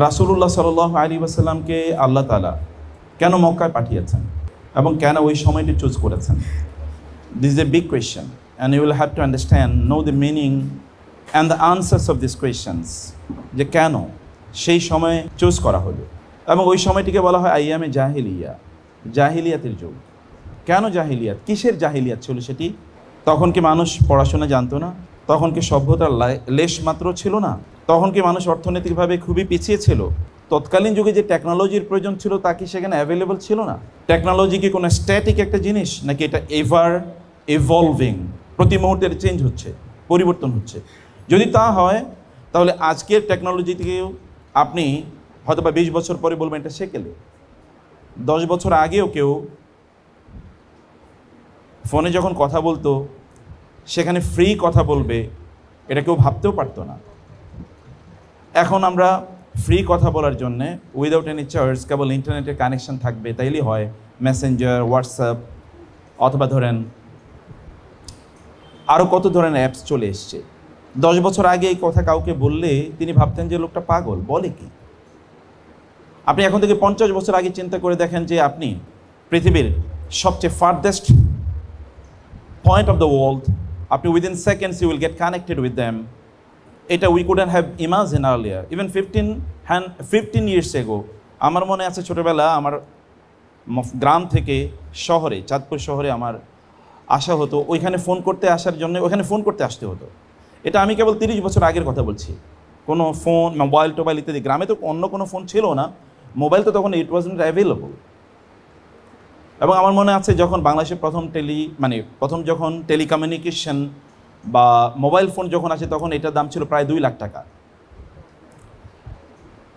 রাসূলুল্লাহ সাল্লাল্লাহু আলাইহি ওয়াসাল্লামকে আল্লাহ তাআলা কেন মক্কায় পাঠিয়েছেন এবং কেন ওই সময়টি চুজ করেছেন? This is a big question and you will have to understand know the meaning and the answers of this questions, যে কেন সেই সময় চুজ করা হলো। এবং ওই সময়টিকে বলা হয় আইয়ামে জাহিলিয়া, জাহিলিয়াতের যুগ। কেন জাহিলিয়াত? কিসের জাহিলিয়াত ছিল সেটি? তখন কি মানুষ পড়াশোনা জানতো না? তখন কি সভ্যতার লেশ মাত্র ছিল না? তখন কি মানুষ অর্থনৈতিকভাবে খুবই পিছিয়ে ছিল? তৎকালীন যুগে যে টেকনোলজির প্রয়োজন ছিল তা কি সেখানে অ্যাভেলেবল ছিল না? টেকনোলজি কি কোনো স্ট্যাটিক একটা জিনিস, নাকি এটা এভার ইভলভিং, প্রতি মুহূর্তে চেঞ্জ হচ্ছে, পরিবর্তন হচ্ছে? যদি তা হয় তাহলে আজকের টেকনোলজি থেকেও আপনি হয়তো বা 20 বছর পরে বলবেন এটা সেকেলে। 10 বছর আগেও কেউ ফোনে যখন কথা বলতো সেখানে ফ্রি কথা বলবে, এটা কেউ ভাবতেও পারতো না। এখন আমরা ফ্রি কথা বলার জন্যে উইদাউট এনি চার্জ কেবল ইন্টারনেটের কানেকশন থাকবে তাইলেই হয়। মেসেঞ্জার, হোয়াটসঅ্যাপ, অথবা ধরেন আরও কত ধরনের অ্যাপস চলে এসছে। 10 বছর আগে এই কথা কাউকে বললে তিনি ভাবতেন যে লোকটা পাগল, বলে কি? আপনি এখন থেকে 50 বছর আগে চিন্তা করে দেখেন যে আপনি পৃথিবীর সবচেয়ে farthest point of the world, আপনি within seconds you will get connected with them. এটা we couldn't have imagine earlier, even 15 years ago। আমার মনে আছে ছোটোবেলা আমার গ্রাম থেকে শহরে, চাঁদপুর শহরে আমার আসা হতো। ওইখানে ফোন করতে আসার জন্য ওইখানে ফোন করতে আসতে হতো। এটা আমি কেবল 30 বছর আগের কথা বলছি। কোনো ফোন, মোবাইল টোবাইল ইত্যাদি, গ্রামে তো অন্য কোনো ফোন ছিল না, মোবাইল তো তখন ইট ওয়াজন্ট অ্যাভেলেবল। এবং আমার মনে আছে যখন বাংলাদেশে প্রথম যখন টেলিকমিউনিকেশন বা মোবাইল ফোন যখন আসে তখন এটার দাম ছিল প্রায় 2 লাখ টাকা।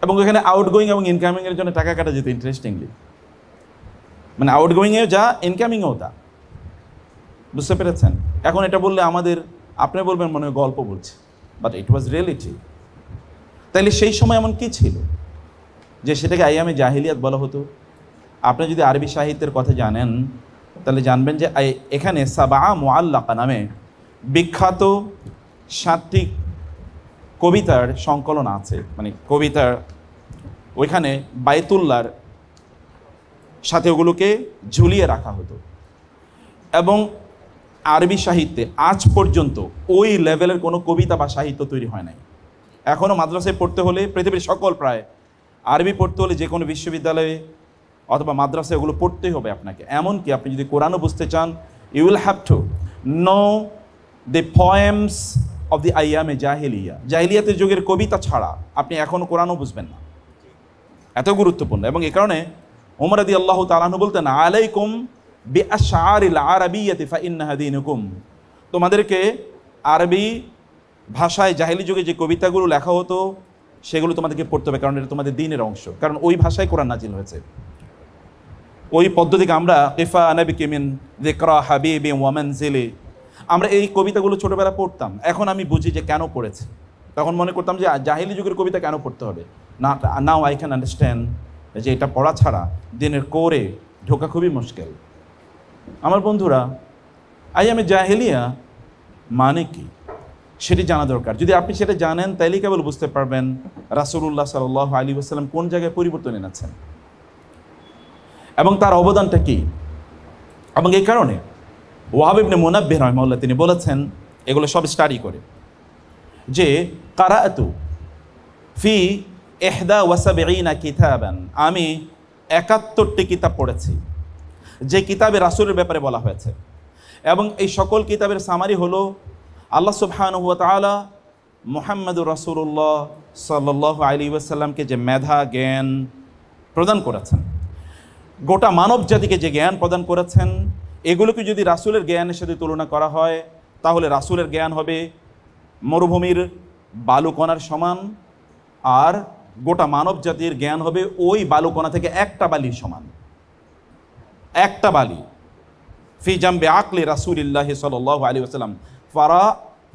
এবং ওইখানে আউটগোয়িং এবং ইনকামিংয়ের জন্য টাকা কাটা যেত ইন্টারেস্টিংলি, মানে আউটগোয়িংয়েও যা, ইনকামিংয়েও তা। বুঝতে পেরেছেন? এখন এটা বললে আপনি বলবেন মনে হয় গল্প বলছে, বাট ইট ওয়াজ রিয়েলিটি। তাইলে সেই সময় এমন কি ছিল যে সেটাকে আইয়ামে জাহিলিয়াত বলা হতো? আপনি যদি আরবি সাহিত্যের কথা জানেন তাহলে জানবেন যে এখানে সাবা মুআল্লাকা নামে বিখ্যাত 7টি কবিতার সংকলন আছে। মানে কবিতার ওইখানে বাইতুল্লাহর সাথে ওগুলোকে ঝুলিয়ে রাখা হতো। এবং আরবি সাহিত্যে আজ পর্যন্ত ওই লেভেলের কোনো কবিতা বা সাহিত্য তৈরি হয় নাই। এখনও মাদ্রাসায় পড়তে হলে, পৃথিবীর সকল প্রায় আরবি পড়তে হলে যে কোনো বিশ্ববিদ্যালয়ে অথবা মাদ্রাসায় ওগুলো পড়তেই হবে আপনাকে। এমনকি আপনি যদি কোরআনও বুঝতে চান, you will have to know the poems of the আইয়ামে জাহিলিয়া। জাহিলিয়াতের যুগের কবিতা ছাড়া আপনি এখনও কোরআনও বুঝবেন না, এত গুরুত্বপূর্ণ। এবং এই কারণে ওমর রাদিয়াল্লাহু তাআলা আনহু বলতেন, আলাইকুম বিআশআরিল আরাবিয়্যাতি ফাইন্নাহা দীনুকুম। তোমাদেরকে আরবি ভাষায় জাহিলি যুগে যে কবিতাগুলো লেখা হতো সেগুলো তোমাদেরকে পড়তে হবে, কারণ এটা তোমাদের দ্বীনের অংশ। কারণ ওই ভাষায় কোরআন নাজিল হয়েছে। ওই পদ্ধতিকে আমরা ইফা আনাবিকি মিন যিকরা হাবিবি ওয়া মানজিলি, আমরা এই কবিতাগুলো ছোটোবেলা পড়তাম। এখন আমি বুঝি যে কেন পড়েছি। তখন মনে করতাম যে জাহিলি যুগের কবিতা কেন পড়তে হবে। নাও আই ক্যান আন্ডারস্ট্যান্ড যে এটা পড়া ছাড়া দিনের কোরে ঢোকা খুবই মুশকিল। আমার বন্ধুরা, আইয়ামে জাহিলিয়া মানে কি সেটি জানা দরকার। যদি আপনি সেটা জানেন তাইলেই কেবল বুঝতে পারবেন রাসূলুল্লাহ সাল্লাল্লাহু আলাইহি ওয়াসাল্লাম কোন জায়গায় পরিবর্তন এনেছেন এবং তার অবদানটা কি। এবং এই কারণে ওয়াহাব ইবনে মুনাব্বিহ রাহিমাহুল্লাহ তিনি বলেছেন, এগুলো সব স্টাডি করে, যে কারাআতু ফি 71 কিতাবান, আমি 71টি কিতাব পড়েছি যে কিতাবে রাসূলের ব্যাপারে বলা হয়েছে। এবং এই সকল কিতাবের সামারি হলো আল্লাহ সুবহানাহু ওয়া তাআলা মুহাম্মদুর রাসূলুল্লাহ সাল্লাল্লাহু আলাইহি ওয়াসাল্লামকে যে মেধা জ্ঞান প্রদান করেছেন, গোটা মানব জাতিকে যে জ্ঞান প্রদান করেছেন, এগুলোকে যদি রাসূলের জ্ঞানের সাথে তুলনা করা হয় তাহলে রাসূলের জ্ঞান হবে মরুভূমির বালুকণার সমান, আর গোটা মানব জাতির জ্ঞান হবে ওই বালুকণা থেকে একটা বালির সমান। একটা বালি ফি জামবি আকলি রাসূলিল্লাহি সাল্লাল্লাহু আলাইহি ওয়াসাল্লাম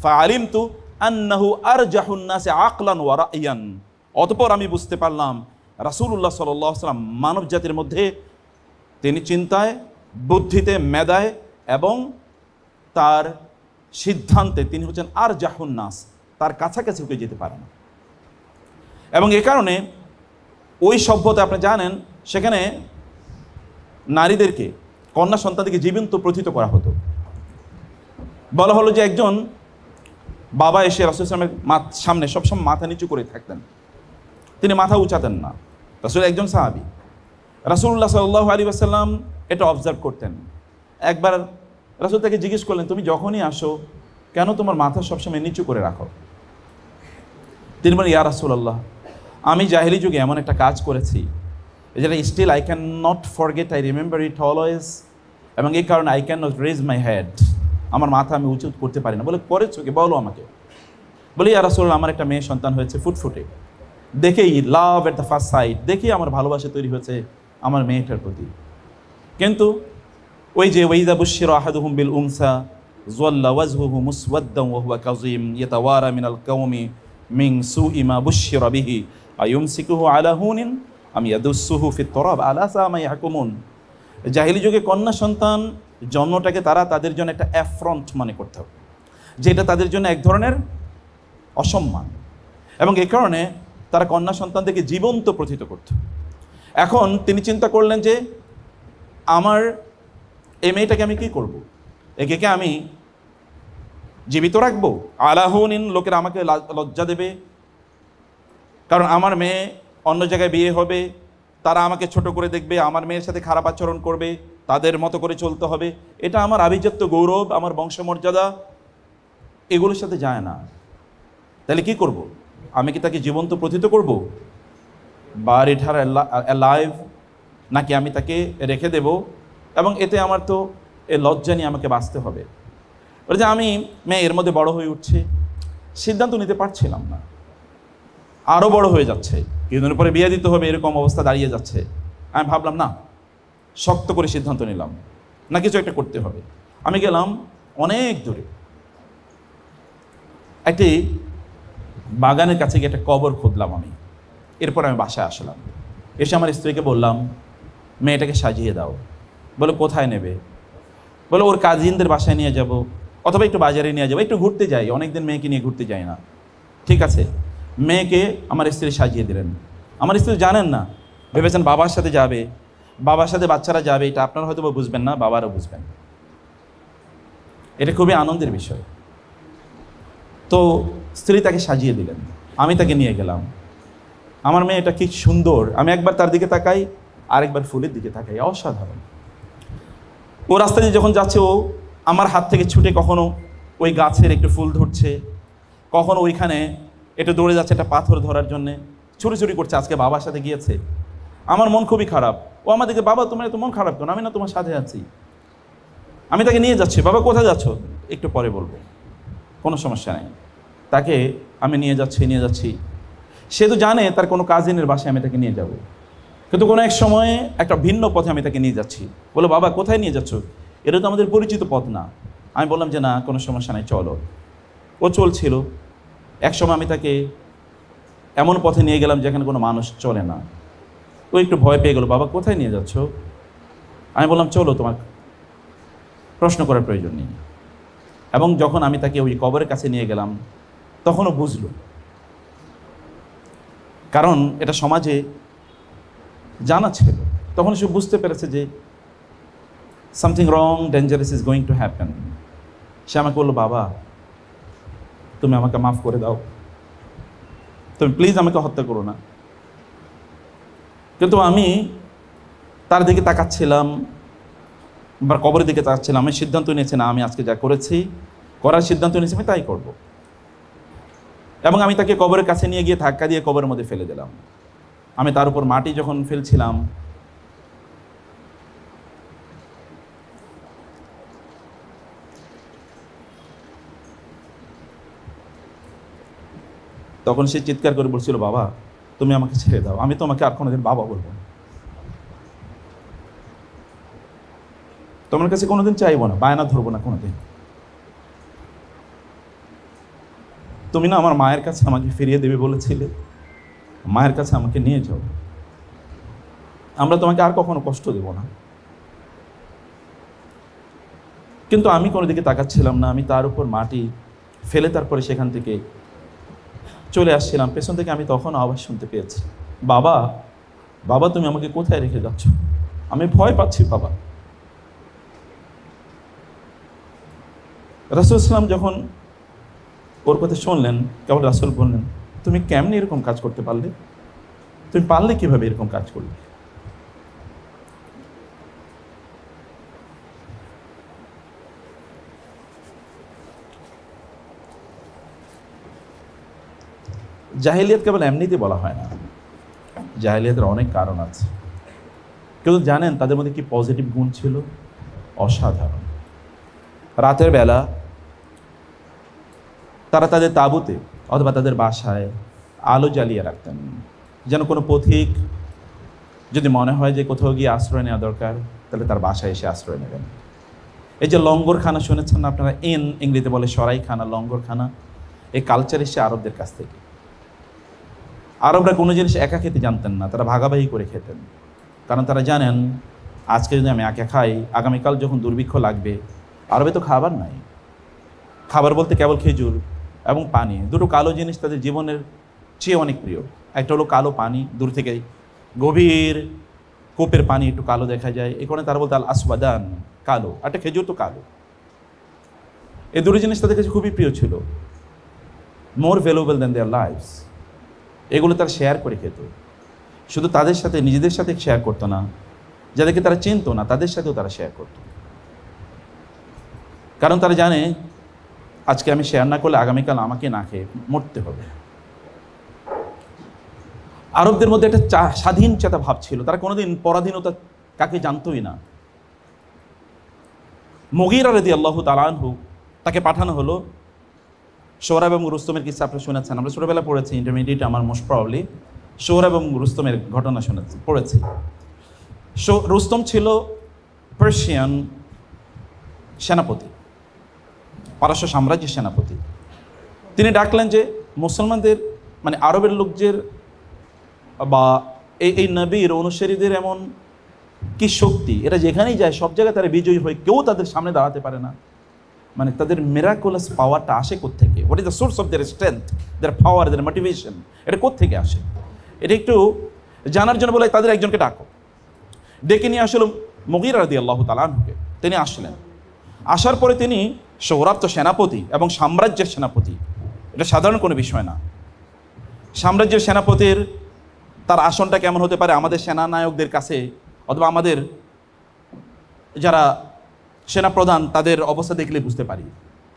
ফাআলিমতু আন্নাহু আরজাহুন নাসি আকলান ওয়া রা'য়ান। অতঃপর আমি বুঝতে পারলাম রাসূলুল্লাহ সাল্লাল্লাহু আলাইহি ওয়াসাল্লাম মানব জাতির মধ্যে তিনি চিন্তায়, বুদ্ধিতে, মেধায় এবং তার সিদ্ধান্তে তিনি হচ্ছেন আরজাহুন নাস, তার কাছাকাছি হয়ে যেতে পারে না। এবং এ কারণে ওই সভ্যতা আপনি জানেন সেখানে নারীদেরকে, কন্যা সন্তানদেরকে জীবন্ত প্রথিত করা হতো। বলা হলো যে একজন বাবা এসে রাসূল সাল্লাল্লাহু আলাইহি ওয়াসাল্লামের সামনে সবসময় মাথা নিচু করে থাকতেন, তিনি মাথা উঁচাতেন না। রাসূল একজন সাহাবী, রাসূলুল্লাহ সাল্লাল্লাহু আলাইহি ওয়াসাল্লাম এটা অবজার্ভ করতেন। একবার রাসূল তাকে জিজ্ঞেস করলেন, তুমি যখনই আসো কেন তোমার মাথা সবসময় নিচু করে রাখো? তিনি বলেন, ইয়া রাসূলুল্লাহ, আমি জাহেলি যুগে এমন একটা কাজ করেছি যেটা still I can not forget, I remember it always, এবং এই কারণে I can not raise my head, আমার মাথা আমি উঁচু করতে পারি না। বলে, করেছো কি, বলো আমাকে। বলি, ইয়া রাসূলুল্লাহ, আমার একটা মেয়ে সন্তান হয়েছে, ফুটফুটে, দেখেই লাভ এট দ্য ফার্স্ট সাইট, দেখেই আমার ভালোবাসা তৈরি হয়েছে আমার মেয়েটার প্রতি। কিন্তু ওই যে ওয়াইদা বুশশিরা আহাদুহুম বিল উনসা যাল্লা ওয়াজহুহু মুসওয়াদ্দান ওয়া হুয়া কাযীম ইয়াতাওয়ারা মিনাল কওমি মিন সুই মা বুশশিরা বিহি আয়ুমসিকুহু আলা হুনিন আম ইয়াদুসসুহু ফিত তুরাব আলা সা মা ইয়াহকুমুন। জাহিলি যুগে কন্যা সন্তান জন্মটাকে তারা তাদের জন্য একটা অ্যাফ্রন্ট মনে করত, যেটা তাদের জন্য এক ধরনের অসম্মান, এবং এই কারণে তারা কন্যা সন্তানদেরকে জীবন্ত প্রথিত করত। এখন তিনি চিন্তা করলেন যে আমার এই মেয়েটাকে আমি কী করব, একে আমি জীবিত রাখবো? আলাহুনিন, লোকেরা আমাকে লজ্জা দেবে, কারণ আমার মেয়ে অন্য জায়গায় বিয়ে হবে, তারা আমাকে ছোট করে দেখবে, আমার মেয়ের সাথে খারাপ আচরণ করবে, তাদের মতো করে চলতে হবে, এটা আমার আভিজাত্য গৌরব, আমার বংশমর্যাদা, এগুলোর সাথে যায় না। তাহলে কি করব? আমি কি তাকে জীবন্ত প্রথিত করব, বা রিটার অ্যালাইভ, নাকি আমি তাকে রেখে দেব? এবং এতে আমার তো এ লজ্জা নিয়ে আমাকে বাঁচতে হবে। বলে যে আমি মেয়ে এর মধ্যে বড় হয়ে উঠছে, সিদ্ধান্ত নিতে পারছিলাম না, আরও বড় হয়ে যাচ্ছে, কিছুদিনের পরে বিয়ে দিতে হবে, এরকম অবস্থা দাঁড়িয়ে যাচ্ছে। আমি ভাবলাম না, শক্ত করে সিদ্ধান্ত নিলাম, না কিছু একটা করতে হবে। আমি গেলাম অনেক দূরে, একটি বাগানের কাছে গিয়ে একটা কবর খুঁজলাম আমি। এরপর আমি বাসায় আসলাম, এসে আমার স্ত্রীকে বললাম, মেয়েটাকে সাজিয়ে দাও। বলে, কোথায় নেবে? বলে, ওর কাজিনদের বাসায় নিয়ে যাব, অথবা একটু বাজারে নিয়ে যাবো, একটু ঘুরতে যাই, অনেকদিন মেয়েকে নিয়ে ঘুরতে যাই না। ঠিক আছে, মেয়েকে আমার স্ত্রী সাজিয়ে দিলেন। আমার স্ত্রী জানেন না, ভেবেছেন বাবার সাথে যাবে, বাবার সাথে বাচ্চারা যাবে, এটা আপনারা হয়তো বুঝবেন না, বাবারও বুঝবেন। এটা খুবই আনন্দের বিষয়। তো স্ত্রী তাকে সাজিয়ে দিলেন, আমি তাকে নিয়ে গেলাম। আমার মেয়েটা কি সুন্দর, আমি একবার তার দিকে তাকাই, আরেকবার ফুলের দিকে তাকাই, অসাধারণ। ও রাস্তা দিয়ে যখন যাচ্ছে, ও আমার হাত থেকে ছুটে কখনো ওই গাছের একটু ফুল ধরছে, কখনো ওইখানে একটু দৌড়ে যাচ্ছে একটা পাথর ধরার জন্যে, ছুটি করছে। আজকে বাবার সাথে গিয়েছে, আমার মন খুবই খারাপ। ও আমাদেরকে, বাবা তোমার এত মন খারাপ কেন? আমি না তোমার সাথে আছি, আমি তাকে নিয়ে যাচ্ছি। বাবা কোথায় যাচ্ছ? একটু পরে বলবো, কোনো সমস্যা নেই। তাকে আমি নিয়ে যাচ্ছি। সে তো জানে তার কোনো কাজিনের বাসায় আমি তাকে নিয়ে যাব, কিন্তু কোনো এক সময়ে একটা ভিন্ন পথে আমি তাকে নিয়ে যাচ্ছি। বলো, বাবা কোথায় নিয়ে যাচ্ছ? এটা তো আমাদের পরিচিত পথ না। আমি বললাম যে না, কোনো সমস্যা নেই, চলো। ও চলছিল। এক সময় আমি তাকে এমন পথে নিয়ে গেলাম যেখানে কোনো মানুষ চলে না। ও একটু ভয় পেয়ে গেল, বাবা কোথায় নিয়ে যাচ্ছ? আমি বললাম, চলো, তোমার প্রশ্ন করার প্রয়োজন নেই। এবং যখন আমি তাকে ওই কবরের কাছে নিয়ে গেলাম, তখনও বুঝলো, কারণ এটা সমাজে জানা ছিল। তখন সে বুঝতে পেরেছে যে something wrong, dangerous is going to happen. সে আমাকে বললো, বাবা তুমি আমাকে মাফ করে দাও, তুমি প্লিজ আমাকে হত্যা করো না। কিন্তু আমি তার দিকে তাকাচ্ছিলাম, বা কবরের দিকে তাকাচ্ছিলাম। আমি সিদ্ধান্ত নিয়েছি, না, আমি আজকে যা করার সিদ্ধান্ত নিয়েছি, আমি তাই করব। এবং আমি তাকে কবরের কাছে নিয়ে গিয়ে ধাক্কা দিয়ে কবরের মধ্যে ফেলে দিলাম। আমি তার উপর মাটি যখন ফেলছিলাম, তখন সে চিৎকার করে বলছিল, বাবা তুমি আমাকে ছেড়ে দাও, আমি তোমাকে আর কোনোদিন বাবা বলবো না, তোমার কাছে কোনোদিন চাইবো না, বায়না ধরবো না কোনোদিন। তুমি না আমার মায়ের কাছে আমাকে ফিরিয়ে দেবে বলেছিলে, মায়ের কাছে আমাকে নিয়ে যাও, আমরা তোমাকে আর কখনো কষ্ট দেব না। কিন্তু আমি কোনো দিকে তাকাচ্ছিলাম না। আমি তার উপর মাটি ফেলে তারপরে সেখান থেকে চলে আসছিলাম। পেছন থেকে আমি তখন আওয়াজ শুনতে পেয়েছি, বাবা বাবা তুমি আমাকে কোথায় রেখে যাচ্ছ, আমি ভয় পাচ্ছি বাবা। রাসূল সাল্লাল্লাহু যখন ওর কথা শুনলেন, কেবল রাসূল বললেন, তুমি কেমনি এরকম কাজ করতে পারলে, তুমি পারলে কিভাবে এরকম কাজ করলে? জাহেলিয়াত কেবল এমনিতে বলা হয় না, জাহেলিয়াতের অনেক কারণ আছে। কিন্তু জানেন তাদের মধ্যে কি পজিটিভ গুণ ছিল? অসাধারণ। রাতের বেলা তারা তাদের তাঁবুতে অথবা তাদের বাসায় আলো জ্বালিয়ে রাখতেন, যেন কোনো পথিক যদি মনে হয় যে কোথাও গিয়ে আশ্রয় নেওয়া দরকার, তাহলে তার বাসায় এসে আশ্রয় নেবেন। এই যে লঙ্গরখানা শুনেছেন না আপনারা, ইংরেজিতে বলে সরাইখানা, লঙ্গরখানা, এই কালচার এসে আরবদের কাছ থেকে। আরবরা কোনো জিনিস একা খেতে জানতেন না, তারা ভাগাভাগি করে খেতেন। কারণ তারা জানেন আজকে যদি আমি একা খাই, আগামীকাল যখন দুর্ভিক্ষ লাগবে, আরবে তো খাবার নাই। খাবার বলতে কেবল খেজুর এবং পানি, দুটো কালো জিনিস তাদের জীবনের চেয়ে অনেক প্রিয়। একটা হলো কালো পানি, দূর থেকে গভীর কূপের পানি একটু কালো দেখা যায়, এই কারণে তারা বলতে আল আসওয়াদান, কালো। একটা খেজুর তো কালো। এই দুটো জিনিস তাদের কাছে খুবই প্রিয় ছিল, more valuable than their lives. এগুলো তারা শেয়ার করে খেত। শুধু তাদের সাথে, নিজেদের সাথে শেয়ার করতো না, যাদেরকে তারা চিনতো না তাদের সাথেও তারা শেয়ার করত। কারণ তারা জানে আজকে আমি শেয়ার না করলে আগামীকাল আমাকে না খেয়ে মরতে হবে। আরবদের মধ্যে একটা স্বাধীন চেতা ভাব ছিল, তারা কোনোদিন পরাধীনতা কাকে জানতোই না। মুগীরা রাদিয়াল্লাহু তাআলা আনহু, তাকে পাঠানো হলো। সোহরাব এবং রুস্তমের কিসসা আপনারা শুনেছেন, আমরা ছোটবেলা পড়েছি, ইন্টারমিডিয়েট আমার মোস্ট প্রবাবলি সোহরাব এবং রুস্তমের ঘটনা পড়েছি। রুস্তম ছিল পার্সিয়ান সেনাপতি, পারস্য সাম্রাজ্যের সেনাপতি। তিনি ডাকলেন যে মুসলমানদের, মানে আরবের লোকদের বা এই নবীর অনুসারীদের এমন কি শক্তি, এরা যেখানেই যায় সব জায়গায় তারা বিজয়ী হয়, কেউ তাদের সামনে দাঁড়াতে পারে না। মানে তাদের মিরাকুলাস পাওয়ারটা আসে কোত্থেকে? What is the source of their strength, their power, their motivation, এটা কোত্থেকে আসে? এটা একটু জানার জন্য বলে তাদের একজনকে ডাকো। ডেকে নিয়ে আসলো মুগীরা রাদিয়াল্লাহু তাআলা আনহুকে। তিনি আসলেন। আসার পরে তিনি, সোহরাব তো সেনাপতি এবং সাম্রাজ্যের সেনাপতি, এটা সাধারণ কোনো বিষয় না। সাম্রাজ্যের সেনাপতির তার আসনটা কেমন হতে পারে আমাদের সেনানায়কদের কাছে, অথবা আমাদের যারা সেনাপ্রধান তাদের অবস্থা দেখলে বুঝতে পারি।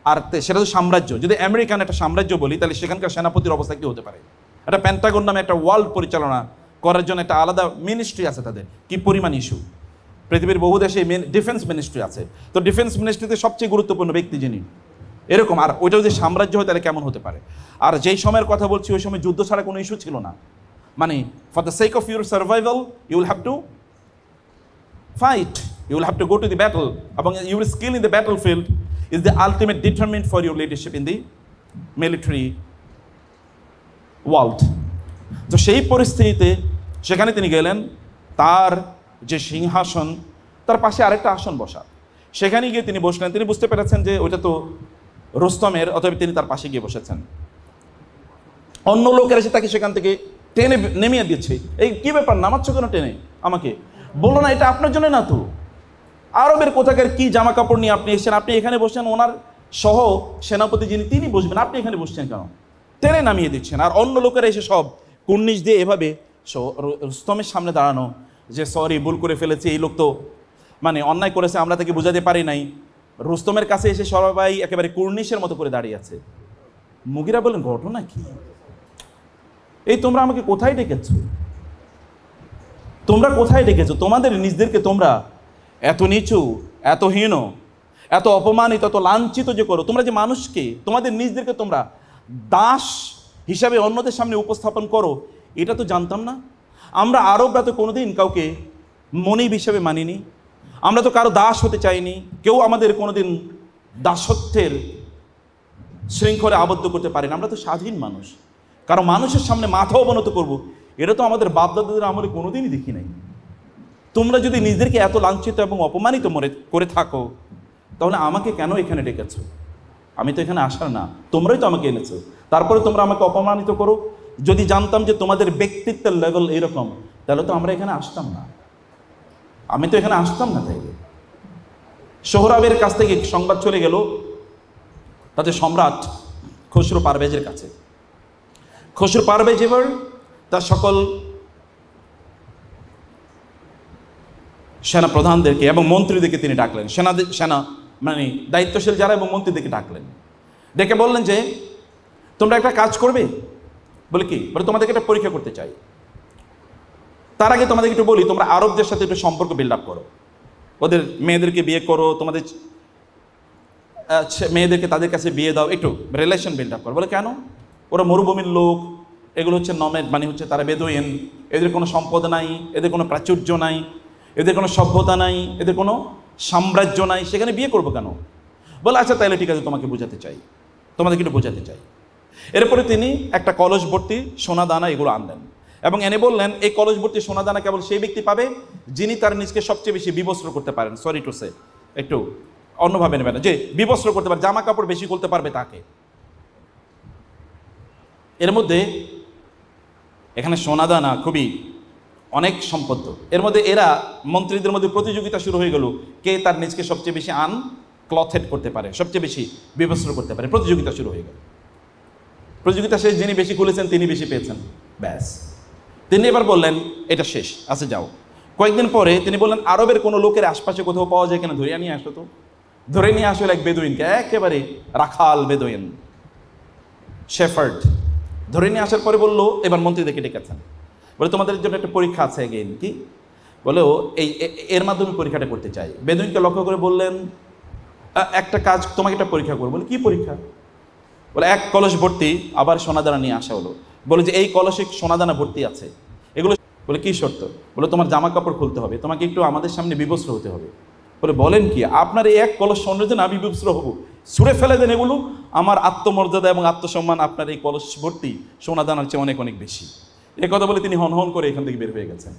আর সেটা তো সাম্রাজ্য, যদি আমেরিকান একটা সাম্রাজ্য বলি, তাহলে সেখানকার সেনাপতির অবস্থা কী হতে পারে? একটা পেন্টাগন নামে একটা ওয়ার্ল্ড পরিচালনা করার জন্য একটা আলাদা মিনিস্ট্রি আছে তাদের, কি পরিমাণ ইস্যু। পৃথিবীর বহু দেশে ডিফেন্স মিনিস্ট্রি আছে, তো ডিফেন্স মিনিস্ট্রিতে সবচেয়ে গুরুত্বপূর্ণ ব্যক্তি যিনি, এরকম। আর ওইটা যদি সাম্রাজ্য হয় তাহলে কেমন হতে পারে? আর যেই সময়ের কথা বলছি ওই সময় যুদ্ধ ছাড়া কোনো ইস্যু ছিল না। মানে for the sake of your survival you will have to fight, you will have to go to the battle, এবং your skill in the battlefield is the ultimate determinant for your leadership in the military world. তো সেই পরিস্থিতিতে সেখানে তিনি গেলেন, তার যে সিংহাসন তার পাশে আরেকটা আসন বসা, সেখানে গিয়ে তিনি বসলেন। তিনি বুঝতে পেরেছেন যে ওইটা তো রুস্তমের, অতএব তিনি তার পাশে গিয়ে বসেছেন। অন্য লোকের এসে তাকে সেখান থেকে টেনে নেমিয়ে দিচ্ছে, এই কি ব্যাপার, নামাচ্ছ কেন টেনে আমাকে? বললো না এটা আপনার জন্য না তো, আরবের কোথাকার কি জামা কাপড় নিয়ে আপনি এসেছেন, আপনি এখানে বসছেন, ওনার সহ সেনাপতি যিনি তিনি বসবেন, আপনি এখানে বসছেন কেন? টেনে নামিয়ে দিচ্ছেন। আর অন্য লোকেরা এসে সব কুর্নিশ দিয়ে এভাবে রুস্তমের সামনে দাঁড়ানো, যে সরি ভুল করে ফেলেছে, এই লোক তো মানে অন্যায় করেছে, আমরা তাকে বোঝাতে পারি নাই। রুস্তমের কাছে এসে সবাই একেবারে কুর্নিশের মতো করে দাঁড়িয়ে আছে। মুগীরা বলেন ঘটনা কি? এই তোমরা আমাকে কোথায় ডেকেছ? তোমরা কোথায় ডেকেছো? তোমাদের নিজেদেরকে তোমরা এত নিচু, এত হীন, এত অপমানিত, এত লাঞ্ছিত যে করো, তোমরা যে মানুষকে, তোমাদের নিজেদেরকে তোমরা দাস হিসাবে অন্যদের সামনে উপস্থাপন করো, এটা তো জানতাম না। আমরা আরবরা তো কোনোদিন কাউকে মনিব হিসাবে মানিনি, আমরা তো কারো দাস হতে চাইনি, কেউ আমাদের কোনোদিন দাসত্বের শৃঙ্খলে আবদ্ধ করতে পারেনি। আমরা তো স্বাধীন মানুষ, কারণ মানুষের সামনে মাথা অবনত করব, এটা তো আমাদের বাপদাদাদের আমলে কোনোদিনই দেখি নাই। তোমরা যদি নিজেদেরকে এত লাঞ্ছিত এবং অপমানিত করে থাকো, তাহলে আমাকে কেন এখানে ডেকেছো? আমি তো এখানে আসার না, তোমরাই তো আমাকে এনেছো, তারপরে তোমরা আমাকে অপমানিত করো। যদি জানতাম যে তোমাদের ব্যক্তিত্বের লেভেল এরকম, তাহলে তো আমরা এখানে আসতাম না, আমি তো এখানে আসতাম না। তাইলে সোহরাবের কাছ থেকে সংবাদ চলে গেল তাদের সম্রাট খসরু পারভেজের কাছে। খসরু পারভেজ এবার তার সকল সেনা প্রধানদেরকে এবং মন্ত্রীদেরকে তিনি ডাকলেন, সেনা মানে দায়িত্বশীল যারা এবং মন্ত্রীদেরকে ডাকলেন, ডেকে বললেন যে তোমরা একটা কাজ করবে। বলে কি? বলে তোমাদেরকে একটা পরীক্ষা করতে চাই। তার আগে তোমাদেরকে একটু বলি, তোমরা আরবদের সাথে একটু সম্পর্ক বিল্ড আপ করো, ওদের মেয়েদেরকে বিয়ে করো, তোমাদের মেয়েদেরকে তাদের কাছে বিয়ে দাও, একটু রিলেশন বিল্ড আপ করো। বলে কেন? ওরা মরুভূমির লোক, এগুলো হচ্ছে নমেড, মানে হচ্ছে তারা বেদুইন, এদের কোনো সম্পদ নাই, এদের কোনো প্রাচুর্য নাই, এদের কোনো সভ্যতা নাই, এদের কোনো সাম্রাজ্য নাই, সেখানে বিয়ে করবো কেন? বলে আচ্ছা তাইলে ঠিক আছে, তোমাকে বোঝাতে চাই, তোমাদেরকে একটু বোঝাতে চাই। এরপরে তিনি একটা কলস ভর্তি সোনা দানা এগুলো আনলেন এবং এনে বললেন এই কলস ভর্তি সোনা দানা কেবল সেই ব্যক্তি পাবে যিনি তার নিজকে সবচেয়ে বেশি বিবস্ত্র করতে পারেন। সরি টু সে, একটু অন্যভাবে নেবেন, যে বিবস্ত্র করতে পারে, জামা কাপড় বেশি করতে পারবে তাকে। এর মধ্যে এখানে সোনা দানা খুবই অনেক সম্পদ। এর মধ্যে এরা মন্ত্রীদের মধ্যে প্রতিযোগিতা শুরু হয়ে গেল, কে তার নিজকে সবচেয়ে বেশি ক্লথেড করতে পারে, সবচেয়ে বেশি বিবস্ত্র করতে পারে। প্রতিযোগিতা শুরু হয়ে গেল। প্রতিযোগিতা শেষ, যিনি বেশি খুলেছেন তিনি বেশি পেয়েছেন। ব্যাস, তিনি এবার বললেন এটা শেষ, আচ্ছা যাও। কয়েকদিন পরে তিনি বললেন আরবের কোনো লোকের আশপাশে কোথাও পাওয়া যায় কিনা, ধরে নিয়ে আসো তো। ধরে নিয়ে আসলে এক বেদুইনকে, একেবারে রাখাল বেদুইন, শেফার্ড। ধরে নিয়ে আসার পরে বললো, এবার মন্ত্রীদেরকে ডেকেছেন, বলে তোমাদের জন্য একটা পরীক্ষা আছে এগেইন। কি? বলে ও এর মাধ্যমে পরীক্ষাটা করতে চাই। বেদুইনকে লক্ষ্য করে বললেন একটা কাজ, তোমাকে একটা পরীক্ষা করবো। বলে কি পরীক্ষা? বলে এক কলস ভর্তি আবার সোনাদানা নিয়ে আসা হলো। বলে যে এই কলসে সোনাদানা ভর্তি আছে এগুলো। বলে কি শর্ত? বলে তোমার জামা কাপড় খুলতে হবে, তোমাকে একটু আমাদের সামনে বিবস্ত্র হতে হবে। বলে বলেন কি? আপনার এই এক কলস স্বর্ণের জন্য আমি বিবস্ত্র হবো? ছুঁড়ে ফেলে দেন এগুলো, আমার আত্মমর্যাদা এবং আত্মসম্মান আপনার এই কলস ভর্তি সোনাদানার চেয়ে অনেক অনেক বেশি। এ কথা বলে তিনি হন হন করে এখান থেকে বের হয়ে গেছেন।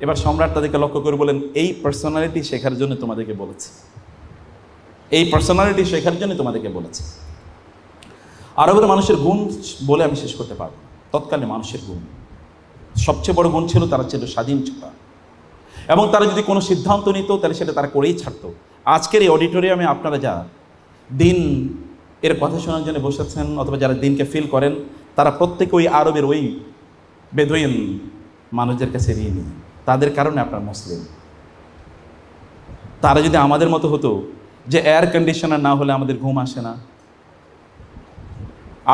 এবার সম্রাট তাদেরকে লক্ষ্য করে বলেন এই পার্সোনালিটি শেখার জন্য তোমাদেরকে বলেছে, এই পার্সোনালিটি শেখার জন্য তোমাদেরকে বলেছে। আরবের মানুষের গুণ বলে আমি শেষ করতে পারবো না। তৎকালীন মানুষের গুণ, সবচেয়ে বড় গুণ ছিল তারা ছিল স্বাধীন ছিল, এবং তারা যদি কোনো সিদ্ধান্ত নিত তাহলে সেটা তারা করেই ছাড়তো। আজকের এই অডিটোরিয়ামে আপনারা যা দিন এর কথা শোনার জন্য বসেছেন অথবা যারা দিনকে ফিল করেন, তারা প্রত্যেকে ওই আরবের ওই বেদুইন মানুষদের কাছে ঋণী। তাদের কারণে আপনার মুসলিম। তারা যদি আমাদের মতো হতো যে এয়ার কন্ডিশনার না হলে আমাদের ঘুম আসে না,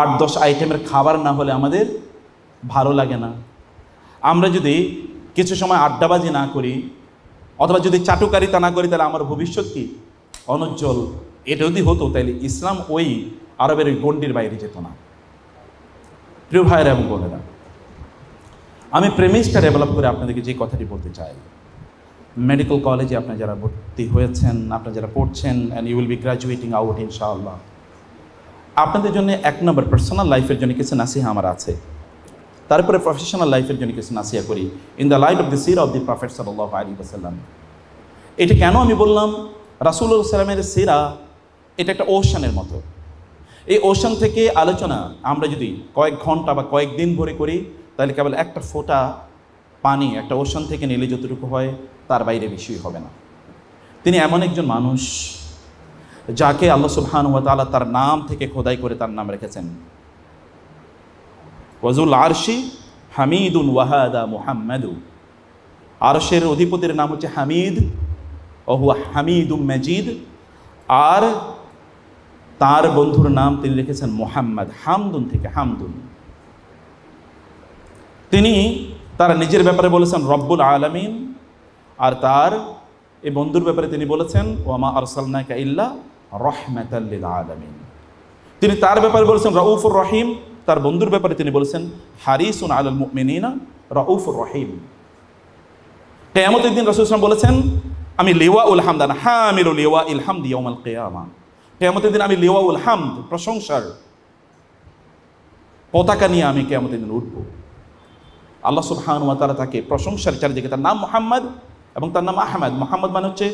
8-10 আইটেমের খাবার না হলে আমাদের ভালো লাগে না, আমরা যদি কিছু সময় আড্ডাবাজি না করি অথবা যদি চাটুকারিতা না করি, তাহলে আমার ভবিষ্যৎ কি অনুজ্জ্বল। এটা যদি হতো তাহলে ইসলাম ওই আরবের ওই গণ্ডির বাইরে যেত না। প্রিয় ভাইয়েরা এবং বোনেরা, আমি প্রেমিসটা ডেভেলপ করে আপনাদেরকে যে কথাটি বলতে চাই, মেডিকেল কলেজে আপনারা যারা ভর্তি হয়েছেন, আপনারা যারা পড়ছেন, and you will be graduating out ইনশাআল্লাহ, আপনাদের জন্য 1 নম্বর পার্সোনাল লাইফের জন্য কিছু নাসিহা আমার আছে। তারপরে প্রফেশনাল লাইফের জন্য কিছু নাসিহা করি in the light off the Sira of the prophet সাল্লাল্লাহু আলাইহি ওয়াসাল্লাম। এটা কেন আমি বললাম? রাসূলুল্লাহ সাল্লাল্লাহু আলাইহি ওয়াসাল্লামের সিরা এটা একটা ওশানের মতো। এই ওশান থেকে আলোচনা আমরা যদি কয়েক ঘন্টা বা কয়েকদিন ধরে করি, তাহলে কেবল একটা ফোঁটা পানি একটা ওশান থেকে নিলে যতটুকু হয় তার বাইরে বেশিই হবে না। তিনি এমন একজন মানুষ যাকে আল্লাহ সুবহানাহু ওয়া তাআলা তার নাম থেকে খোদাই করে তার নাম রেখেছেন, ওয়াজুল আরশি হামিদুন ওয়াহাদা মুহাম্মাদু। আরশের অধিপতির নাম হচ্ছে হামিদ, ও হুয়া হামিদুম মাজিদ। আর তার বন্ধুর নাম তিনি রেখেছেন মুহাম্মদ, হামদুন থেকে হামদুন। তিনি তার নিজের ব্যাপারে বলেছেন রব্বুল আলামিন, আর তার এই বন্ধুর ব্যাপারে তিনি বলেছেন ওয়ামা আরসালনাকা ইল্লা রাহমাতাল লিল আলামিন। তিনি তার ব্যাপারে বলেছেন রাউফুর রহিম, তার বন্ধুর ব্যাপারে তিনি বলেছেন হারিসুন আলাল মুমিনিনা রাউফুর রহিম। কিয়ামতের দিন রাসূল সাল্লাল্লাহু আলাইহি ওয়াসাল্লাম বলেছেন আমি লিওয়াউল হামদান হামিলু লিওয়াইল হামদি ইয়াউমাল কিয়ামা। কিয়ামতের দিন আমি লিওয়াউল হামদ, প্রশংসার পতাকা নিয়ে আমি কিয়ামতের দিন উঠব। আল্লাহ সুবহানাহু ওয়া তাআলা তাকে প্রশংসার চারিদিকে, তার নাম মুহাম্মদ এবং তার নাম আহমদ। মুহাম্মদ মানে হচ্ছে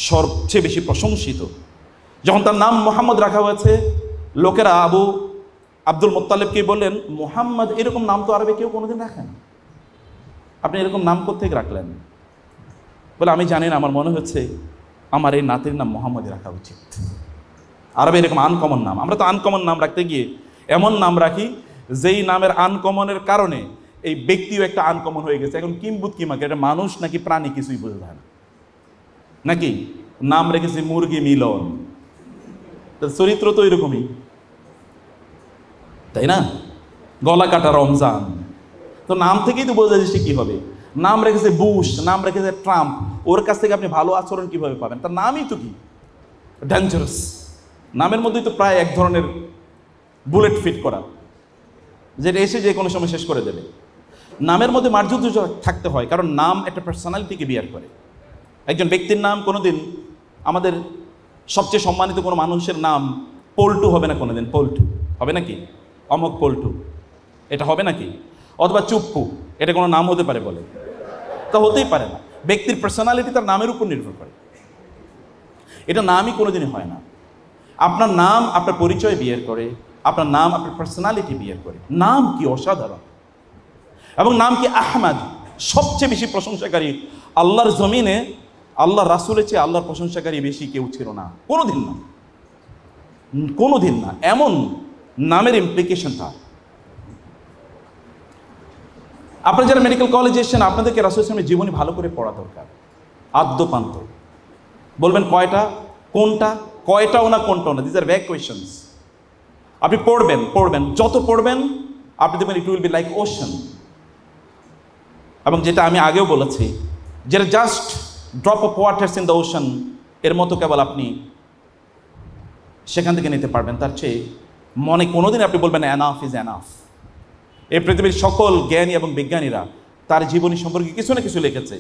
সবচেয়ে বেশি প্রশংসিত। যখন তার নাম মুহাম্মদ রাখা হয়েছে, লোকেরা আব্দুল মুত্তালিবকে বললেন মুহাম্মদ এরকম নাম তো আরবে কেউ কোনোদিন রাখে না, আপনি এরকম নাম কোত্থেকে রাখলেন? বলে আমি জানি না, আমার মনে হচ্ছে আমার এই নাতির নাম মোহাম্মদই রাখা উচিত। আরবে এরকম আনকমন নাম, আমরা তো আনকমন নাম রাখতে গিয়ে এমন নাম রাখি যেই নামের আনকমনের কারণে এই ব্যক্তিও একটা আনকমন হয়ে গেছে। এখন কিম্বুত কিমাকে, এটা মানুষ নাকি প্রাণী কিছুই বোঝা যায় না, নাকি নাম রেখেছি মুরগি মিলন, চরিত্র তো এরকমই, তাই না? গলা কাটা রমজান, তো নাম থেকেই তো বোঝা যাচ্ছে কি হবে। নাম রেখেছে বুশ, নাম রেখেছে ট্রাম্প, ওর কাছ থেকে আপনি ভালো আচরণ কিভাবে পাবেন? তার নামই তো কি ডেঞ্জারাস। নামের মধ্যেই তো প্রায় এক ধরনের বুলেট ফিট করা, যেটা এসে যে কোনো সময় শেষ করে দেবে। নামের মধ্যে মার্জুদ থাকতে হয়, কারণ নাম একটা পার্সোনালিটিকে বিয়ার করে। একজন ব্যক্তির নাম কোনোদিন, আমাদের সবচেয়ে সম্মানিত কোনো মানুষের নাম পল্টু হবে না কোনোদিন। পল্টু হবে নাকি? অমক পল্টু, এটা হবে নাকি? অথবা চুপ্পু, এটা কোনো নাম হতে পারে বলে? তা হতেই পারে না। ব্যক্তির পার্সোনালিটি তার নামের উপর নির্ভর করে, এটা নামই কোনোদিনই হয় না। আপনার নাম আপনার পরিচয় বিয়ের করে, আপনার নাম আপনার পার্সোনালিটি বিয়ের করে। নাম কি অসাধারণ, এবং নাম কি আহমদ, সবচেয়ে বেশি প্রশংসাকারী আল্লাহর জমিনে, আল্লাহ রাসূলের চেয়ে আল্লাহর প্রশংসাকারী বেশি কেউ ছিল না, কোনোদিন না, কোনোদিন না। এমন নামের ইমপ্লিকেশন তার। আপনি যারা মেডিকেল কলেজে এসেছেন, আপনাদেরকে রাসূল সাল্লাল্লাহু আলাইহি ওয়াসাল্লামের জীবনী ভালো করে পড়া দরকার, আদ্যপান্ত। বলবেন কয়টা, কোনটা, কয়টাও না কোনটাও না, দিস আর ভ্যাগ কোয়েশ্চেনস। আপনি পড়বেন, যত পড়বেন আপনি দেখবেন it will be like ocean. এবং যেটা আমি আগেও বলেছি, যেটা just drop of waters in the ocean, এর মতো কেবল আপনি সেখান থেকে নিতে পারবেন। তার চেয়ে মনে কোনোদিন আপনি বলবেন এনাফ ইজ এনাফ। এই পৃথিবীর সকল জ্ঞানী এবং বিজ্ঞানীরা তার জীবনী সম্পর্কে কিছু না কিছু লিখেছে।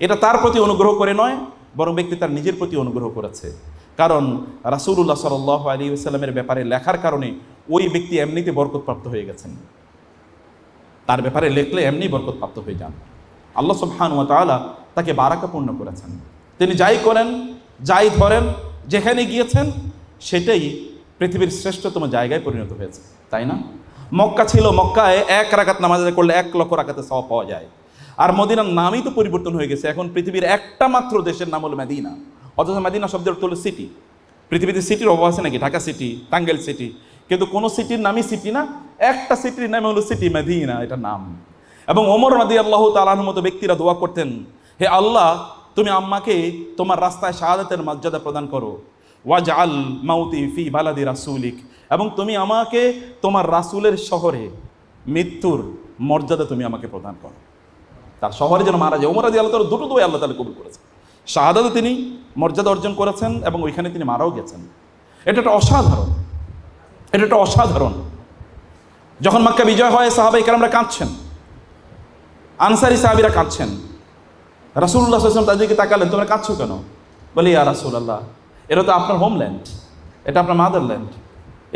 এটা তার প্রতি অনুগ্রহ করে নয়, বরং ব্যক্তি তার নিজের প্রতি অনুগ্রহ করেছে। কারণ রাসূলুল্লাহ সাল্লাল্লাহু আলাইহি ওয়াসাল্লামের ব্যাপারে লেখার কারণে ওই ব্যক্তি এমনিতে বরকতপ্রাপ্ত হয়ে গেছেন। তার ব্যাপারে লেখলে এমনি বরকতপ্রাপ্ত হয়ে যান। আল্লাহ সুবহানাহু ওয়া তাআলা তাকে বারাকাপূর্ণ করেছেন। তিনি যাই করেন, যাই ধরেন, যেখানে গিয়েছেন সেটাই পৃথিবীর শ্রেষ্ঠতম জায়গায় পরিণত হয়েছে, তাই না? মক্কা ছিল, মক্কায় 1 রাকাত নামাজ করলে 1 লক্ষ রাকাতের সওয়াব পাওয়া যায়। আর মদিনার নামই তো পরিবর্তন হয়ে গেছে, এখন পৃথিবীর একটা মাত্র দেশের নাম হলো মদিনা, অথচ মদিনা শব্দের অর্থ হলো সিটি। পৃথিবীতে সিটির অভাব আছে নাকি? ঢাকা সিটি, টাঙ্গাইল সিটি, কিন্তু কোনো সিটির নামই সিটি না। একটা সিটির নাম হলো সিটি মদিনা, এটা নাম। এবং ওমর রাদিয়াল্লাহু তাআলা আনহুর মতো ব্যক্তিরা দোয়া করতেন, হে আল্লাহ, তুমি আম্মাকে তোমার রাস্তায় শাহাদাতের মর্যাদা প্রদান করো, ওয়াজআল মাউতি ফি বালাদি রাসূলিক, এবং তুমি আমাকে তোমার রাসূলের শহরে মৃত্যুর মর্যাদা তুমি আমাকে প্রদান করো, তার শহরে যেন মারা যায়। ওমর রাদিয়াল্লাহু তাআলা দুটো দোয়া আল্লাহ তাআলা কবুল করেছেন। শাহাদাতে তিনি মর্যাদা অর্জন করেছেন এবং ওইখানে তিনি মারাও গেছেন। এটা একটা অসাধারণ, এটা একটা অসাধারণ। যখন মক্কা বিজয় হয়, সাহাবায়ে কেরামরা কাঁদছেন, আনসারী সাহাবীরা কাঁদছেন। রাসূলুল্লাহ সাল্লাল্লাহু আলাইহি ওয়াসাল্লাম তাদেরকে তাকালেন, তোমরা কাঁদছো কেন? বলে, ইয়া রাসূলুল্লাহ, এটা তো আপনার হোমল্যান্ড, এটা আপনার মাদারল্যান্ড,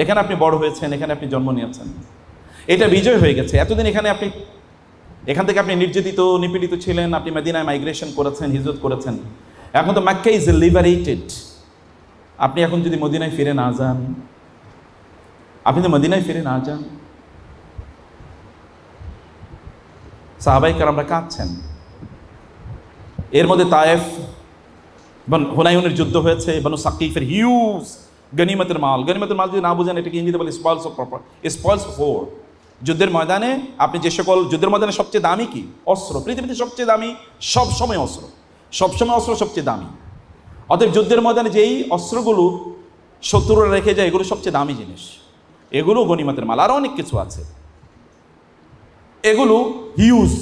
এখানে আপনি বড় হয়েছেন, এখানে আপনি জন্ম নিয়েছেন, এটা বিজয় হয়ে গেছে। এতদিন এখান থেকে আপনি নির্যাতিত নিপীড়িত ছিলেন, আপনি মদিনায় মাইগ্রেশন করেছেন, হিজরত করেছেন, এখন তো মক্কা ইজ লিবারেটেড। আপনি এখন যদি মদিনায় ফিরে না যান, সাহাবায়ে কেরামরা কাঁদছেন। এর মধ্যে তায়েফ, হুনাইনের যুদ্ধ হয়েছে, বনু সাকিফের হিউজ গনিমতের মাল যদি না বুঝেন, এটাকে ইংরেজিতে বলে স্পয়েলস অফ ওয়ার। যুদ্ধের ময়দানে আপনি যে সকল যুদ্ধের ময়দানে সবচেয়ে দামি কি? অস্ত্র। পৃথিবীতে সবচেয়ে দামি সবসময় অস্ত্র, অস্ত্র সবচেয়ে দামি। অতএব যুদ্ধের ময়দানে যেই অস্ত্রগুলো শত্রুরা রেখে যায়, এগুলো সবচেয়ে দামি জিনিস, এগুলো গনিমতের মাল। আরও অনেক কিছু আছে, এগুলো হিউজ,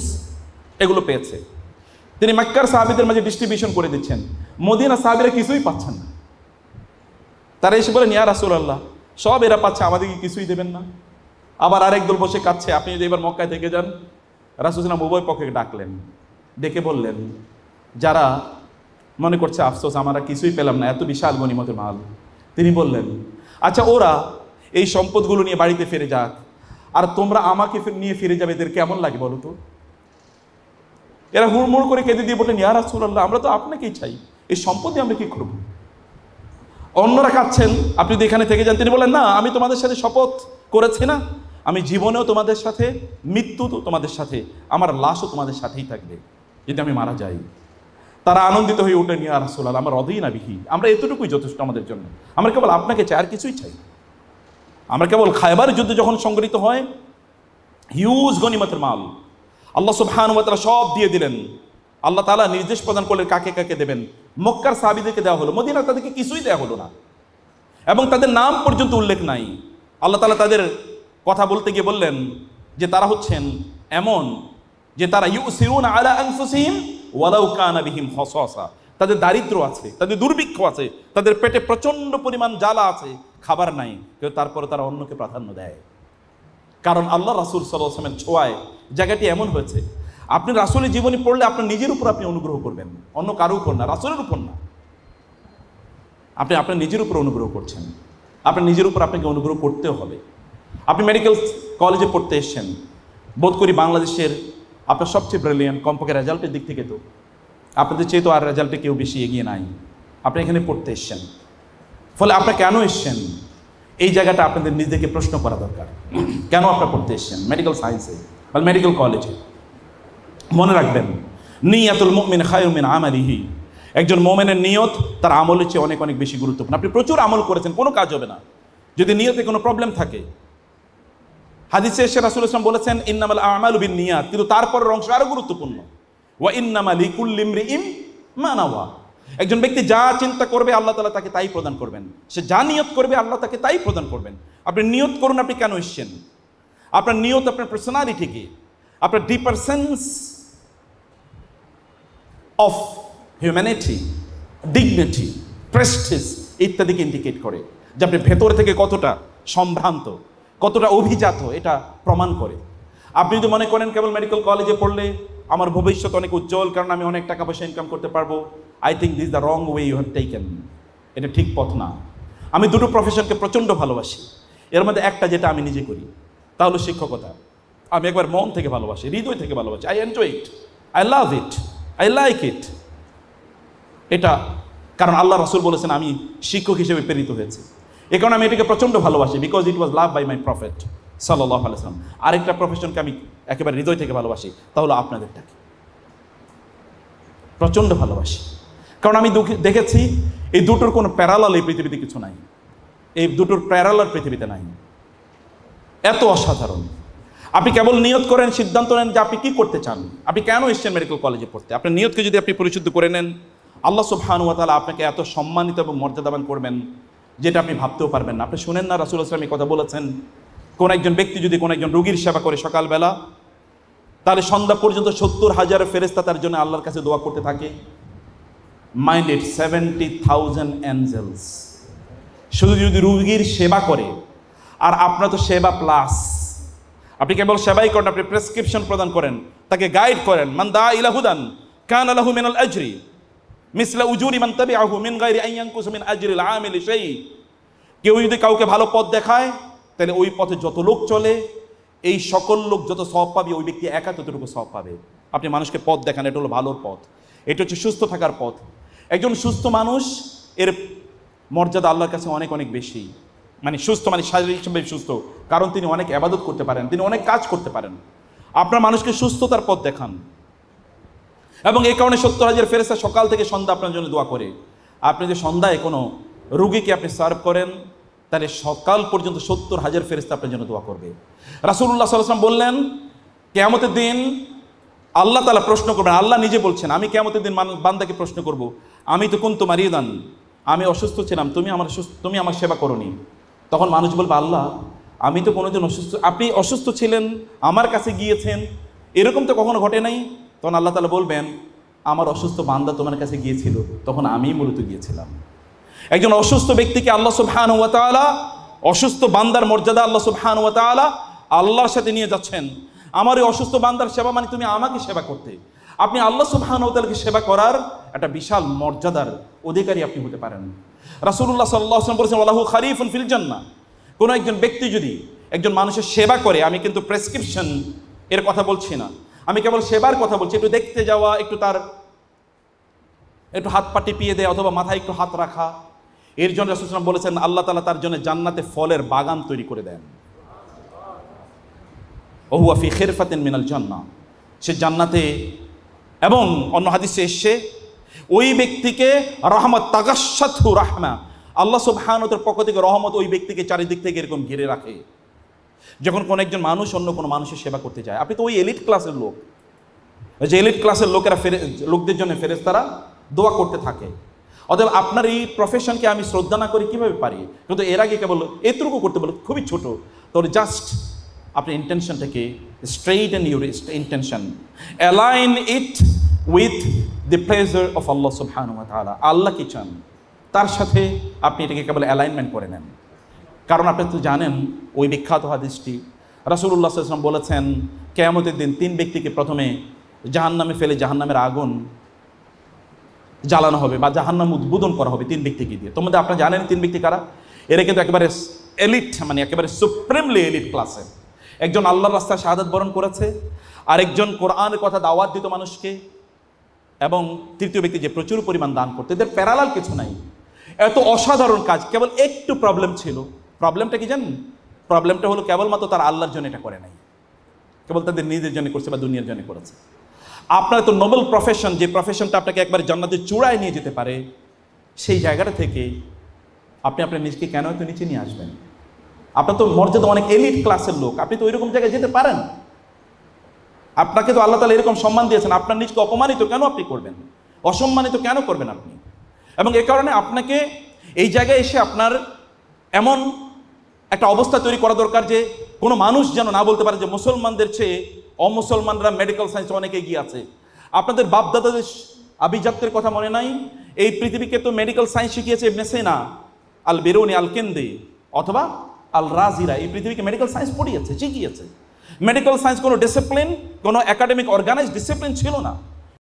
এগুলো পেয়েছে। তিনি মক্কার সাহাবীদের মাঝে ডিস্ট্রিবিউশন করে দিচ্ছেন, মদিনা সাহাবীরা কিছুই পাচ্ছেন না। তারা এসে বলেন, ইয়া রাসূলুল্লাহ, সব এরা পাচ্ছে, আমাদেরকে কিছুই দেবেন না? আবার আরেক দল বসে কাঁদছে, আপনি যদি এবার মক্কায় থেকে যান। রাসূল সাল্লাল্লাহু আলাইহি ওয়াসাল্লাম উভয় পক্ষে ডাকলেন, ডেকে বললেন, যারা মনে করছে আফসোস আমরা কিছুই পেলাম না, এত বিশাল গনিমতের মাল, তিনি বললেন, আচ্ছা ওরা এই সম্পদগুলো নিয়ে বাড়িতে ফিরে যাক, আর তোমরা আমাকে নিয়ে ফিরে যাবে, এদের কেমন লাগে বলো তো? এরা হুড়মুড় করে কেঁদে দিয়ে বললেন, ইয়া রাসূলুল্লাহ, আমরা তো আপনাকেই চাই, এই সম্পদে আমরা কি করব? অন্যরা কাঁদছেন, আপনি যদি এখানে থেকে যান। তিনি বলেন, না, আমি তোমাদের সাথে শপথ করেছি না, আমি জীবনেও তোমাদের সাথে, মৃত্যু তো তোমাদের সাথে, আমার লাশও তোমাদের সাথেই থাকবে যদি আমি মারা যাই। তারা আনন্দিত হয়ে উঠলেন, ইয়া রাসূলুল্লাহ, আমার রদিনা বিহি, আমরা এতটুকুই যথেষ্ট আমাদের জন্য, আমরা কেবল আপনাকে চাই, আর কিছুই চাই। আমরা কেবল খায়বার যুদ্ধ যখন সংগঠিত হয়, হিউজ গনিমতের মাল আল্লাহ সুবহানাহু ওয়া তাআলা সব দিয়ে দিলেন। আল্লাহ তাআলা নির্দেশ প্রদান করলেন কাকে কাকে দেবেন। মক্কার সাহাবীদেরকে দেওয়া হলো, মদিনার তাদেরকে কিছুই দেওয়া হলো না, এবং তাদের নাম পর্যন্ত উল্লেখ নাই। আল্লাহ তাআলা তাদের কথা বলতে গিয়ে বললেন যে তারা হচ্ছেন এমন যে তারা ইউসিরুনা আলা আনফুসিহিম ওয়ালাউ কানা বিহিম খাসাসা, তাদের দারিদ্র্য আছে, তাদের দুর্ভিক্ষ আছে, তাদের পেটে প্রচন্ড পরিমাণ জ্বালা আছে, খাবার নাই, কিন্তু তারপরে তারা অন্যকে প্রাধান্য দেয়। কারণ আল্লাহ রাসূল সাল্লাল্লাহু আলাইহি ওয়াসাল্লামের ছোঁয়ায় জায়গাটি এমন হয়েছে, আপনি রাসূলের জীবনী পড়লে আপনার নিজের উপর আপনি অনুগ্রহ করবেন, অন্য কারো উপর না, রাসূলের উপর না। আপনি আপনার নিজের উপর অনুগ্রহ করছেন, আপনার নিজের উপর আপনাকে অনুগ্রহ করতেও হবে। আপনি মেডিকেল কলেজে পড়তে এসেছেন, বোধ করি বাংলাদেশের আপনার সবচেয়ে ব্রিলিয়ান্ট, কমপক্ষে রেজাল্টের দিক থেকে তো আপনাদের চেয়ে তো আর রেজাল্টে কেউ বেশি এগিয়ে নাই। আপনি এখানে পড়তে এসেছেন, ফলে আপনারা কেন এসেছেন এই জায়গাটা আপনাদের নিজেকে প্রশ্ন করা দরকার। কেন আপনারা পড়তে এসেছেন মেডিকেল সায়েন্সে বা মেডিকেল কলেজে? মনে রাখবেন, নিয়াতুল মুমিন খায়রুম মিন আমালিহি, একজন মুমিনের নিয়ত তার আমলের চেয়ে অনেক অনেক বেশি গুরুত্বপূর্ণ। আপনি প্রচুর আমল করেছেন, কোনো কাজ হবে না যদি নিয়তে কোনো প্রবলেম থাকে। হাদিসে এসে রাসূল সাল্লাল্লাহু আলাইহি ওয়াসাল্লাম বলেছেন ইন্নামাল আ'মালু বিন্নিয়াত, কিন্তু তারপরের অংশ আরো গুরুত্বপূর্ণ, ওয়া ইন্নামা লিকুল্লি ইমরিইন মা নাওয়া। একজন ব্যক্তি যা চিন্তা করবে আল্লাহ তাআলা তাকে তাই প্রদান করবেন, সে যা নিয়ত করবে আল্লাহ তাকে তাই প্রদান করবেন। আপনি নিয়ত করুন আপনি কেন এসেছেন, আপনার নিয়ত আপনার পার্সোনালিটিকে, আপনার deeper sense of humanity, dignity, prestige ইত্যাদিকে ইন্ডিকেট করে যে আপনি ভেতর থেকে কতটা সম্ভ্রান্ত, কতটা অভিজাত, এটা প্রমাণ করে। আপনি যদি মনে করেন কেবল মেডিকেল কলেজে পড়লে আমার ভবিষ্যৎ অনেক উজ্জ্বল, কারণ আমি অনেক টাকা পয়সা ইনকাম করতে পারবো, I think this the wrong way you have taken, এটা ঠিক পথ না। আমি দুটো প্রফেশনকে প্রচণ্ড ভালোবাসি, এর মধ্যে একটা যেটা আমি নিজে করি তা হলো শিক্ষকতা। আমি একবার মন থেকে ভালোবাসি, হৃদয় থেকে ভালোবাসি, I enjoy it, I love it, I like it. এটা কারণ আল্লাহ রাসূল বলেছেন আমি শিক্ষক হিসেবে প্রেরিত হয়েছি, এ কারণে আমি এটাকে প্রচণ্ড ভালোবাসি, because it was love by my prophet সাল্লাল্লাহু আলাইহি ওয়াসাল্লাম। আরেকটা প্রফেশনকে আমি একেবারে হৃদয় থেকে ভালোবাসি, তা হলো আপনাদেরটাকে প্রচণ্ড ভালোবাসি। কারণ আমি দেখেছি এই দুটোর কোনো প্যারালাল এই পৃথিবীতে কিছু নাই, এই দুটোর প্যারালাল পৃথিবীতে নাই, এত অসাধারণ। আপনি কেবল নিয়ত করেন, সিদ্ধান্ত নেন যে আপনি কী করতে চান, আপনি কেন এসেছেন মেডিকেল কলেজে পড়তে। আপনার নিয়তকে যদি আপনি পরিশুদ্ধ করে নেন, আল্লাহ সুবহানাহু ওয়া তাআলা আপনাকে এত সম্মানিত এবং মর্যাদাবান করবেন যেটা আপনি ভাবতেও পারবেন না। আপনি শুনেন না রাসূল সাল্লাল্লাহু আলাইহি ওয়াসাল্লাম এই কথা বলেছেন, কোন একজন ব্যক্তি যদি কোন একজন রোগীর সেবা করে সকালবেলা, তাহলে সন্ধ্যা পর্যন্ত 70,000 ফেরেশতা তার জন্য আল্লাহর কাছে দোয়া করতে থাকে। মাইন্ড ইট, 70,000 অ্যাঞ্জেলস শুধু যদি রোগীর সেবা করে। আর আপনার তো সেবা প্লাস, আপনি কেবল সেবাই করেন, আপনি প্রেসক্রিপশন প্রদান করেন, তাকে গাইড করেন। মান দা ইলা হুদান কানা লাহু মিনাল আজরি মিসলা উজুরি মান তাবিআহু মিন গায়রি আন ইয়ানকুসা মিন আজরিল আমিলি শাই। কেউ যদি কাউকে ভালো পথ দেখায়, তাহলে ওই পথে যত লোক চলে এই সকল লোক যত সওয়াব পাবে, ওই ব্যক্তি একা ততটুকু সওয়াব পাবে। আপনি মানুষকে পথ দেখান, এটা হলো ভালোর পথ, এটা হচ্ছে সুস্থ থাকার পথ। একজন সুস্থ মানুষ এর মর্যাদা আল্লাহর কাছে অনেক অনেক বেশি। মানে সুস্থ মানে শারীরিকভাবে সুস্থ, কারণ তিনি অনেক ইবাদত করতে পারেন, তিনি অনেক কাজ করতে পারেন। আপনার মানুষকে সুস্থতার পথ দেখান, এবং এই কারণে 70,000 ফেরেশতা সকাল থেকে সন্ধ্যা আপনার জন্য দোয়া করে। আপনি যে সন্ধ্যায় কোনো রোগীকে আপনি সার্ভ করেন, তাহলে সকাল পর্যন্ত 70,000 ফেরেশতা আপনার জন্য দোয়া করবে। রাসূলুল্লাহ সাল্লাল্লাহু আলাইহি ওয়াসাল্লাম বললেন, কিয়ামতের দিন আল্লাহ তাআলা প্রশ্ন করবেন, আল্লাহ নিজে বলছেন, আমি কিয়ামতের দিন বান্দাকে প্রশ্ন করব, আমি তো কুনতু মারিদান, আমি অসুস্থ ছিলাম, তুমি আমার সেবা করোনি। তখন মানুষ বলবে, আল্লাহ আমি তো কোনোদিন অসুস্থ, আপনি অসুস্থ ছিলেন আমার কাছে গিয়েছেন, এরকম তো কখনো ঘটে নাই। তখন আল্লাহ তাআলা বলবেন, আমার অসুস্থ বান্দা তোমার কাছে গিয়েছিল, তখন আমিই মূলত গিয়েছিলাম। একজন অসুস্থ ব্যক্তিকে আল্লাহ সুবহানাহু ওয়া তাআলা, অসুস্থ বান্দার মর্যাদা আল্লাহ সুবহানাহু ওয়া তাআলা আল্লাহর সাথে নিয়ে যাচ্ছেন। আমার এই অসুস্থ বান্দার সেবা মানে তুমি আমাকে সেবা করতে। আপনি আল্লাহ সুবহানাহু ওয়া তাআলাকে সেবা করার একটা বিশাল মর্যাদার অধিকারী আপনি হতে পারেন। রাসূলুল্লাহ সাল্লাল্লাহু আলাইহি ওয়াসাল্লাম বলেছেন, ওয়ালাহু খারিফুন ফিল জান্নাহ। কোনো একজন ব্যক্তি যদি একজন মানুষের সেবা করে, আমি কিন্তু প্রেসক্রিপশন এর কথা বলছি না, আমি কেবল সেবার কথা বলছি, একটু দেখতে যাওয়া, একটু তার একটু হাত পা টিপিয়ে দেয় অথবা মাথায় একটু হাত রাখা, এর জন্য রাসূল সাল্লাল্লাহু আলাইহি ওয়াসাল্লাম বলেছেন আল্লাহ তাআলা তার জন্য জান্নাতে ফলের বাগান তৈরি করে দেন। ওহুয়া ফি খিরফাতিন মিনাল জান্নাহ, সে জান্নাতে। এবং অন্য হাদিসে এসছে ওই ব্যক্তিকে রহমত তাগাশাতহু রাহমা, আল্লাহ সুবহানাহু ওয়া তাআলার পক্ষ থেকে রহমত ওই ব্যক্তিকে চারিদিক থেকে এরকম ঘিরে রাখে। যখন কোনো একজন মানুষ অন্য কোনো মানুষের সেবা করতে যায়, আপনি তো ওই এলিট ক্লাসের লোক, যে এলিট ক্লাসের লোকেরা লোকদের জন্য ফেরেশতারা দোয়া করতে থাকে। অতএব আপনার এই প্রফেশনকে আমি শ্রদ্ধা না করি কীভাবে পারি? কিন্তু এর আগে কেবল এতটুকু করতে বলো, খুবই ছোট, তাহলে জাস্ট আপনি ইন্টেনশনটাকে straight and your intention align it with the pleasure of আল্লাহ সুবহানাহু ওয়া তাআলা। আল্লাহ কি চান তার সাথে আপনি এটাকে কেবল অ্যালাইনমেন্ট করে নেন। কারণ আপনি তো জানেন ওই বিখ্যাত হাদিসটি, রাসূলুল্লাহ সাল্লাল্লাহু আলাইহি ওয়াসাল্লাম বলেছেন কিয়ামতের দিন 3 ব্যক্তিকে প্রথমে জাহান্নামে ফেলে জাহান্নামের আগুন জ্বালানো হবে বা জাহান্নাম উদ্বোধন করা হবে 3 ব্যক্তিকে দিয়ে। তোমাদের আপনারা জানেন 3 ব্যক্তি কারা? এরা কিন্তু একেবারে এলিট, মানে একেবারে সুপ্রিমলি এলিট ক্লাসে। একজন আল্লাহর রাস্তায় শাহাদাত বরণ করেছে, আরেকজন কোরআনের কথা দাওয়াত দিত মানুষকে, এবং তৃতীয় ব্যক্তি যে প্রচুর পরিমাণ দান করতে। এদের প্যারালাল কিছু নাই, এত অসাধারণ কাজ। কেবল একটু প্রবলেম ছিল। প্রবলেমটা কি জানেন? প্রবলেমটা হলো কেবলমাত্র তার আল্লাহর জন্য এটা করে নাই, কেবল তাদের নিজের জন্য করছে বা দুনিয়ার জন্য করেছে। আপনার তো নোবেল প্রফেশন, যে প্রফেশনটা আপনাকে একবারে জান্নাতের চূড়ায় নিয়ে যেতে পারে, সেই জায়গাটা থেকে আপনি আপনার নিজকে কেন এত নিচে নিয়ে আসবেন? আপনার তো মর্যাদা অনেক এলিট ক্লাসের লোক, আপনি তো ওইরকম জায়গায় যেতে পারেন। আপনাকে তো আল্লাহ তাআলা এরকম সম্মান দিয়েছেন, আপনার নিজকে অপমানিত কেন আপনি করবেন? অসম্মানিত কেন করবেন আপনি? এবং এ কারণে আপনাকে এই জায়গায় এসে আপনার এমন একটা অবস্থা তৈরি করা দরকার যে কোনো মানুষ যেন না বলতে পারে যে মুসলমানদের চেয়ে অমুসলমানরা মেডিকেল সায়েন্স অনেক এগিয়ে আছে। আপনাদের বাপদাদাদের আভিজাত্যের কথা মনে নাই? এই পৃথিবীকে তো মেডিকেল সায়েন্স শিখিয়েছে ইবনে সিনা, আল বিরুনি, আল কেন্দি অথবা আল রাজিরা। এই পৃথিবীকে মেডিকেল সায়েন্স পড়িয়েছে, শিখিয়েছে। মেডিকেল সায়েন্স কোনো ডিসিপ্লিন, কোনো একাডেমিক অর্গানাইজ ডিসিপ্লিন ছিল না।